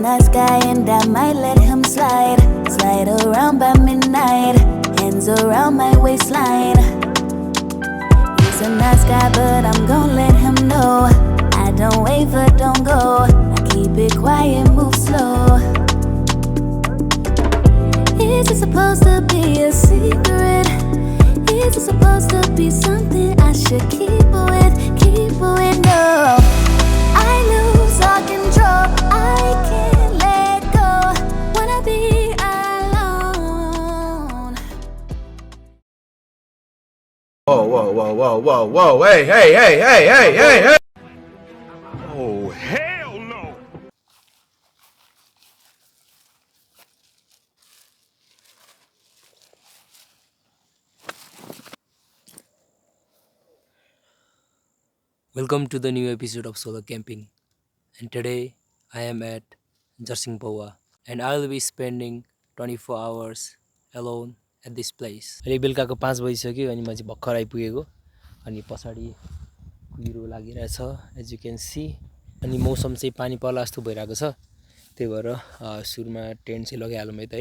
nice guy and I might let him slide. Slide around by midnight, hands around my waistline. He's a nice guy, but I'm gon' let him know I don't waver, don't go. I keep it quiet, move slow. Is it supposed to be a secret? Is it supposed to be something I should keep with? Keep with, no. I lose all control, I can't let go. Wanna be alone. Whoa, whoa, whoa, whoa, whoa, whoa, hey, hey, hey, hey, hey, hey, hey! Oh, hell no! Welcome to the new episode of Solo Camping. And today I am at Jarsingpawa and I will be spending 24 hours alone at this place. अहिले बेलुकाको 5 बजिसक्यो अनि म चाहिँ भर्खर आइपुगेको अनि पछाडि कुहिरो लागिरहेछ एज यु क्यान सी अनि मौसम चाहिँ पानी पर्ला जस्तो भइरहेको छ त्यही भएर सुरुमा टेन्ट चाहिँ लगाइहालौँ है त है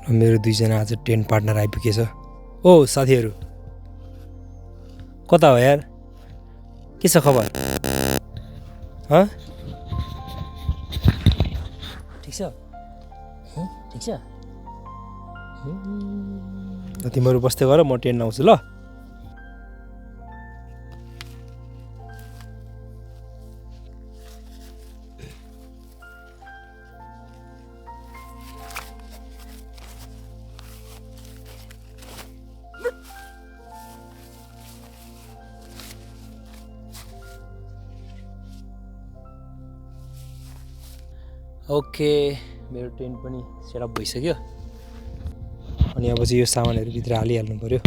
मेरो दुईजना आज टेन्ट पार्टनर आइपुगेछ ओ साथीहरू कता हो यार के छ खबर ठिक छ ठिक छ तिमीहरू बस्दै गर म टेन्ट आउँछु ल ओके मेरो टेन्ट पनि सेटअप भइसक्यो अनि अब चाहिँ यो सामानहरू भित्र हालिहाल्नु पर्यो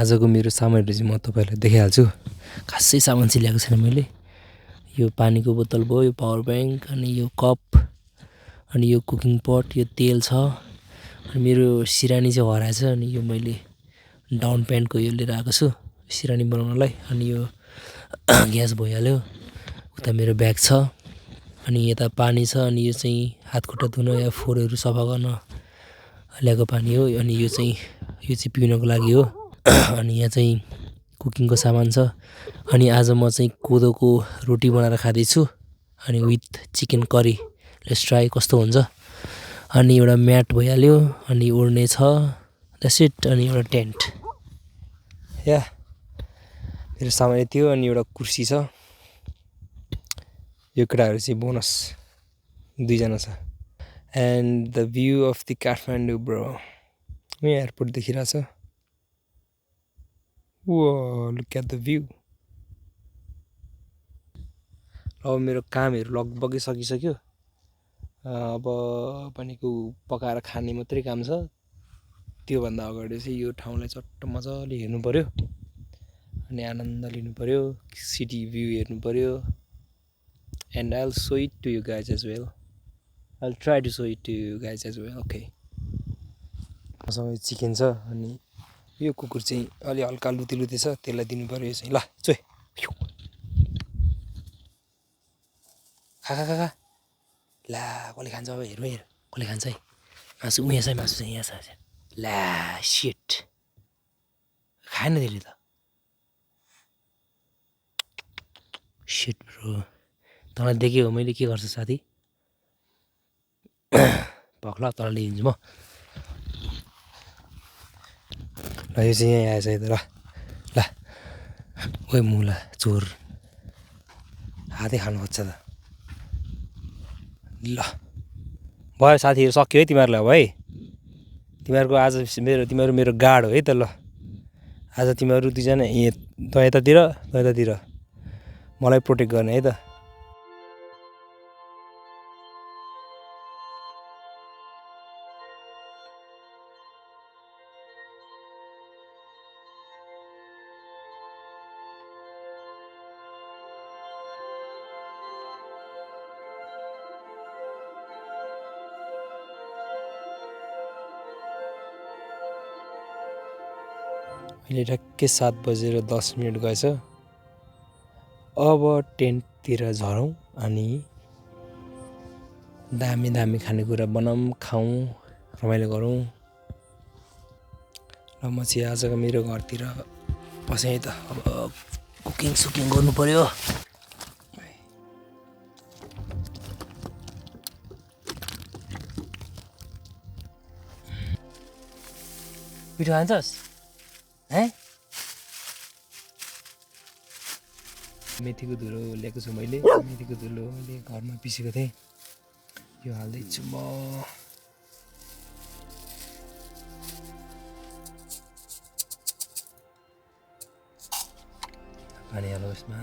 आजको मेरो सामानहरु चाहिँ म तपाईहरुलाई देखाइहाल्छु खासै सामान चाहिँ ल्याएको छैन मैले यो पानीको बोतल भयो यो पावर बैंक अनि यो कप अनि यो कुकिङ पट यो तेल छ अनि मेरो सिरानी चाहिँ हराएछ अनि यो मैले डाउन प्यान्टको यो लिएर आएको छु सिरानी बनाउनलाई अनि यो ग्यास भइहाल्यो उता मेरो ब्याग छ अनि यता पानी छ अनि यो चाहिँ हात खुट्टा धुन या फोहोरहरु सफा गर्न ल्याएको पानी हो अनि यो चाहिँ पिउनको लागि हो अनि यहाँ चाहिँ कुकिङको सामान छ अनि आज म चाहिँ कोदोको रोटी बनाएर खाँदै छु अनि with chicken curry let's try कस्तो हुन्छ अनि एउटा म्याट भइहाल्यो अनि ओड्ने छ द्याट्स इट अनि एउटा टेन्ट या मेरो सामान यति हो अनि एउटा कुर्सी छ यो केटाहरु चाहिँ बोनस 2 जना छ and the view of the Kathmandu bro यहाँ airport देखिरहेछ Whoa, look at the view. अब मेरो कामहरु लगभगै सकिसक्यो अब पनिको पकाएर खाने मात्रै काम छ त्यो भन्दा अगाडि चाहिँ यो ठाउँलाई चट्ट मजाले हेर्नु पर्यो अनि आनन्द लिनु पर्यो सिटी भ्यू हेर्नु पर्यो and I'll show it to you guys as well. I'll try to show it to you guys as well. Okay. मसँग चिकन छ अनि यो कुकुर चाहिँ अलि हल्का लुते छ त्यसलाई दिनु पर्यो यो चाहिँ ल चोय खा खा खा ला कसले खान्छ अब हेर कसले खान्छ है मासु मासु चाहिँ यहाँ छ ला शिट खाएन त्यसले त शिट ब्रो तँलाई देख्यो मैले के गर्छु साथी पक्ला तँलाई लिइदिन्छु म ल यो चाहिँ यहाँ आएछ यता ल ओइ मुला चोर हातै खानु खोज्छ त ल भयो साथीहरु सक्यो है तिमीहरुलाई अब है तिमीहरुको आज तिमीहरु मेरो गार्ड हो है त ल आज तिमीहरु 2 जना त यतातिर मलाई प्रोटेक्ट गर्ने है त अहिले ठ्याक्कै 7:10 गएछ अब टेन्टतिर झरौँ अनि दामी खानेकुरा बनाऊँ खाऊँ रमाइलो गरौँ र म चाहिँ आजको मेरो घरतिर पसेँ त अब कुकिङ गर्नु पर्यो पिठो खान्छस् मेथीको धुलो ल्याएको छु मैले मेथीको धुलो मैले घरमा पिसेको थिएँ यो हाल्दैछु म पानी हालौँ यसमा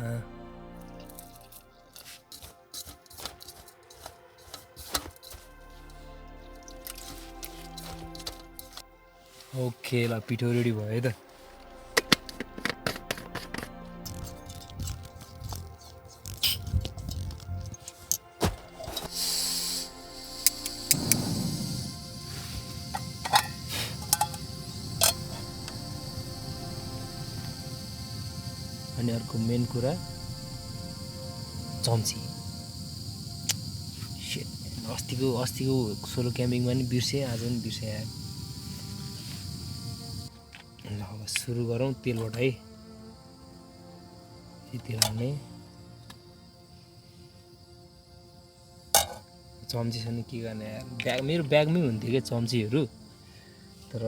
ओके ल पिठो रेडी भयो है त अनि अर्को मेन कुरा चम्ची शिट अस्तिको सोलो क्याम्पिङमा नि बिर्सेँ आज पनि बिर्सेँ यार ल अब सुरु गरौँ तेलबाट है तेल हाल्ने चम्ची छ नि के गर्ने यार मेरो ब्यागमै हुन्थ्यो क्या चम्चीहरू तर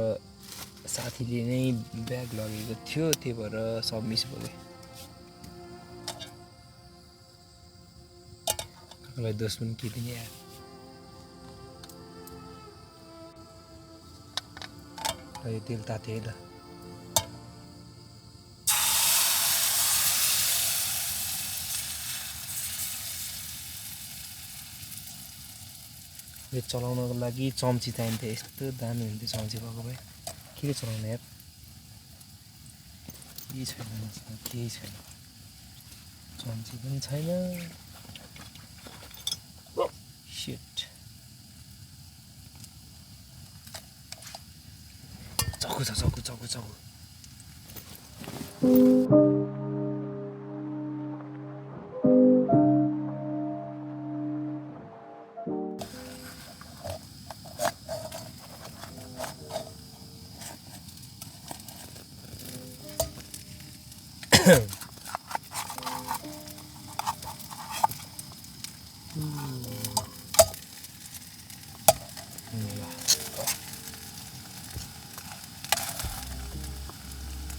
साथीले नै ब्याग लगेको थियो त्यही भएर सब मिस भयो मलाई दोष पनि के दिने यार यो तेल ताते है त यो चलाउनको लागि चम्ची चाहिन्थ्यो यस्तो दामी हुन्थ्यो चम्ची भएको भए के चलाउने यार केही छैन मसँग, केही छैन, चम्ची पनि छैन। शिट, चक्कु छ, चक्कु चक्कु चक्कु।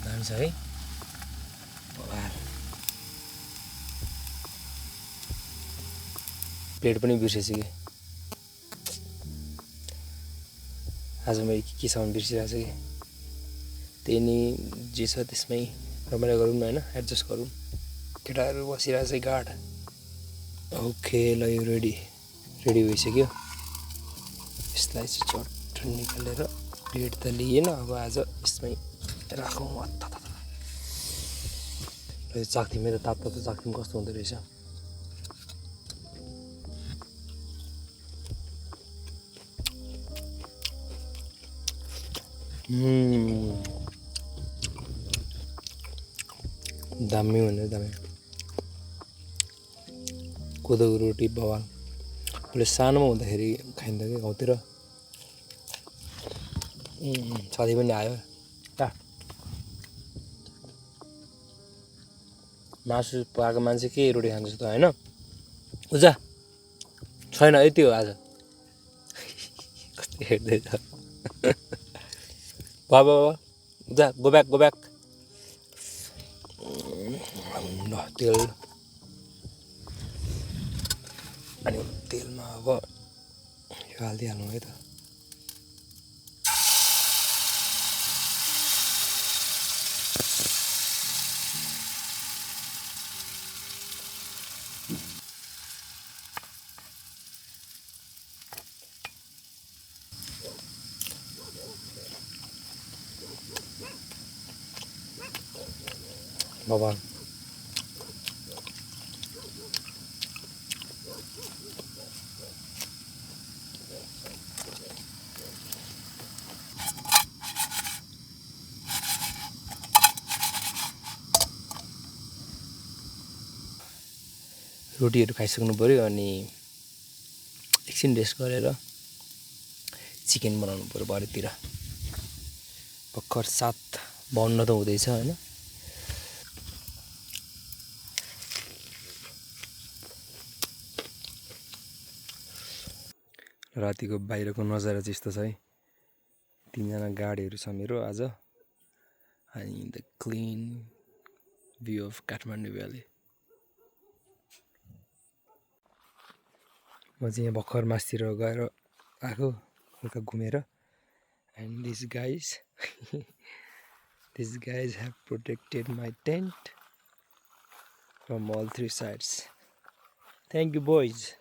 दामी छ है। प्लेट पनि बिर्सेछु कि आज मैले के सामान बिर्सिरहेको छु कि। त्यही नि जे छ त्यसमै रमाइलो गरौँ न होइन, एडजस्ट गरौँ। केटाहरू बसिरहेको छ गार्ड। ओके ल यो रेडी भइसक्यो। यसलाई चाहिँ चट्ट निकालेर प्लेट त लिएन, अब आज यसमै राखौँ। र चाख्थ्यौँ मेरो तातो चाख्थ्यौँ कस्तो हुँदो रहेछ। दामी भनेर दामी। कोदोको रोटी बवाल। मैले सानोमा हुँदाखेरि खाइन्थ्यो कि गाउँतिर। साथी पनि आयो। मासु पाएको मान्छे के रोटी खान्छ त होइन। उजा छैन यति हो आज। कस्तो हेर्दैछ। बाबा उजा गो ब्याक। ल तेल, अनि तेलमा अब यो हालिदिइहाल्नु है त। बाबा रोटीहरू खाइसक्नु पऱ्यो, अनि एकछिन रेस्ट गरेर चिकन बनाउनु पऱ्यो भरेतिर। भर्खर 7:52 त हुँदैछ होइन। रातिको बाहिरको नजारा चाहिँ यस्तो छ है। 3जना गाडीहरू छ मेरो आज, अनि the clean view of Kathmandu valley. म चाहिँ यहाँ भर्खर मासतिर गएर आएको हल्का घुमेर। And this guys have protected my tent from all 3 sides. Thank you boys.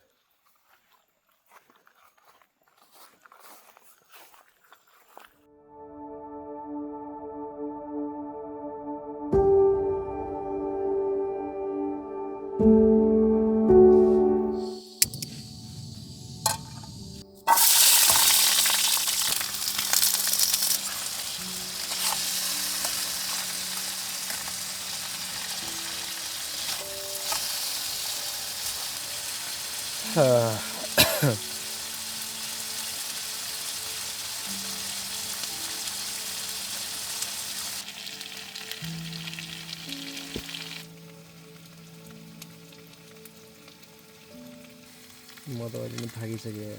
म त अहिले पनि थाकिसकेँ।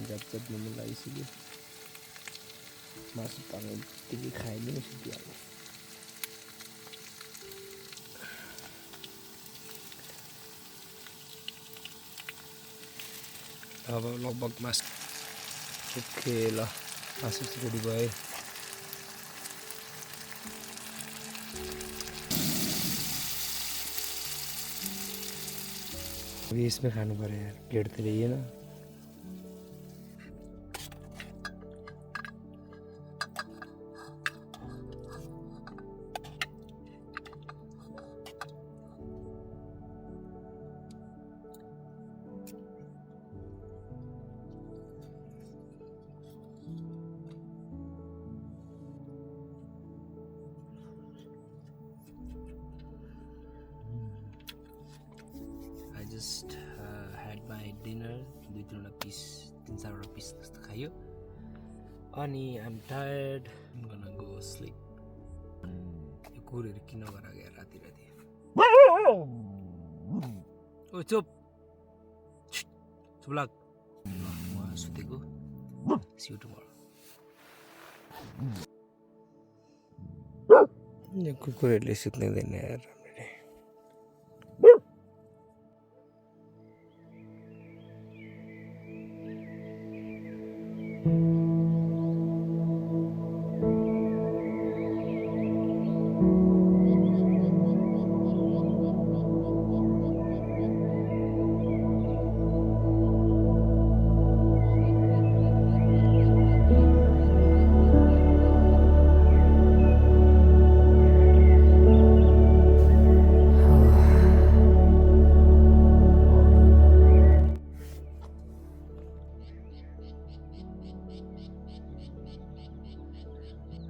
झ्याप मोमो लागिसक्यो। मासु पाक्ने बित्तिकै खाइदिनु सुतिहाल्यो। अब लगभग मासु ओके ल मासु रेडी भयो। यसमै खानु पर्यो यार, प्लेट त ल्याइएन। just had my dinner. 2-3 piece, 3-4 piece जस्तो खायो. अनि I'm tired. I'm gonna go sleep. यो कुकुरहरू किन गराएको यार राति राति. ओ चुप लाग. म सुतेको. See you tomorrow. यो कुकुरहरूले सुत्नै दिदैन यार.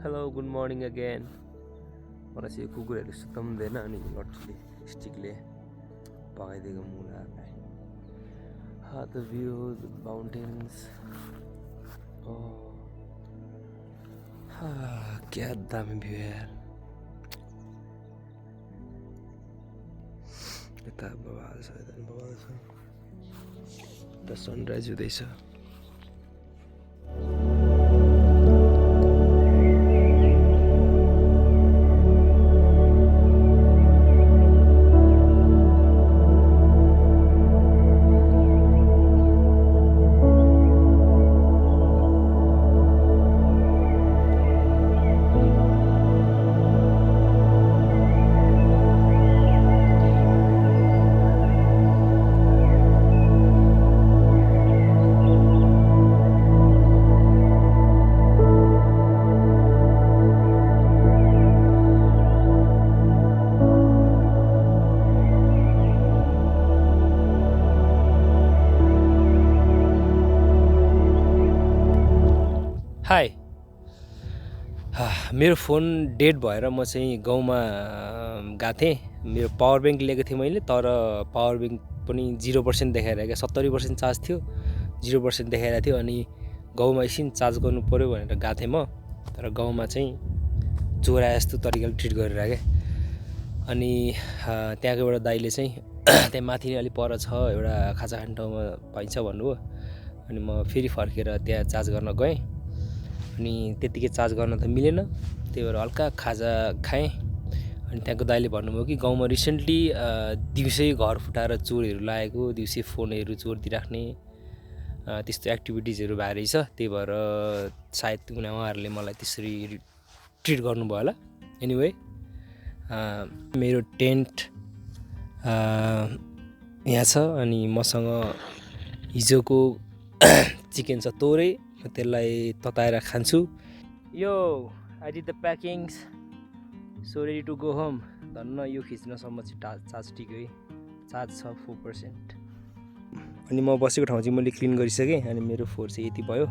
Hello, good morning again. मलाई चाहिँ कुकुरहरूले सुताउँदैन अनि लट्ठीले स्टिकले पकाइदिएको मुलालाई. The view, the mountains. क्या दामी भ्यू यार. यता बवाल छ, यता बवाल छ. द सनराइज हुँदैछ. हाई. मेरो फोन डेड भएर म चाहिँ गाउँमा गएको थिएँ. मेरो पावर ब्याङ्क लिएको थिएँ मैले, तर पावर ब्याङ्क पनि 0% देखाइरहेको क्या. 70% चार्ज थियो, 0% देखाइरहेको थियो. अनि गाउँमा एकछिन चार्ज गर्नु पऱ्यो भनेर गएको थिएँ म. तर गाउँमा चाहिँ चोरा जस्तो तरिकाले ट्रिट गरिरहेको क्या. अनि त्यहाँको एउटा दाइले चाहिँ त्यहाँ माथि नै अलिक पर छ एउटा खाजा खाने ठाउँमा पाइन्छ भन्नुभयो. अनि म फेरि फर्केर त्यहाँ चार्ज गर्न गएँ. अनि त्यतिकै चार्ज गर्न त मिलेन. त्यही भएर हल्का खाजा खाएँ. अनि त्यहाँको दाइले भन्नुभयो कि गाउँमा रिसेन्टली दिउँसै घर फुटाएर चोरहरू लागेको, दिउँसै फोनहरू चोरिदिइराख्ने त्यस्तो एक्टिभिटिजहरू भएर रहेछ. त्यही भएर सायद उहाँहरूले मलाई त्यसरी ट्रिट गर्नुभयो होला. एनिवे मेरो टेन्ट यहाँ छ अनि मसँग हिजोको चिकन छ तोरै. म त्यसलाई तताएर खान्छु. यो I did the packings, so ready to go home. धन्न यो खिच्नसम्म चाहिँ चार्ज टिक्यो है. चार्ज छ 4%. अनि म बसेको ठाउँ चाहिँ मैले क्लिन गरिसकेँ. अनि मेरो फोहोर चाहिँ यति भयो.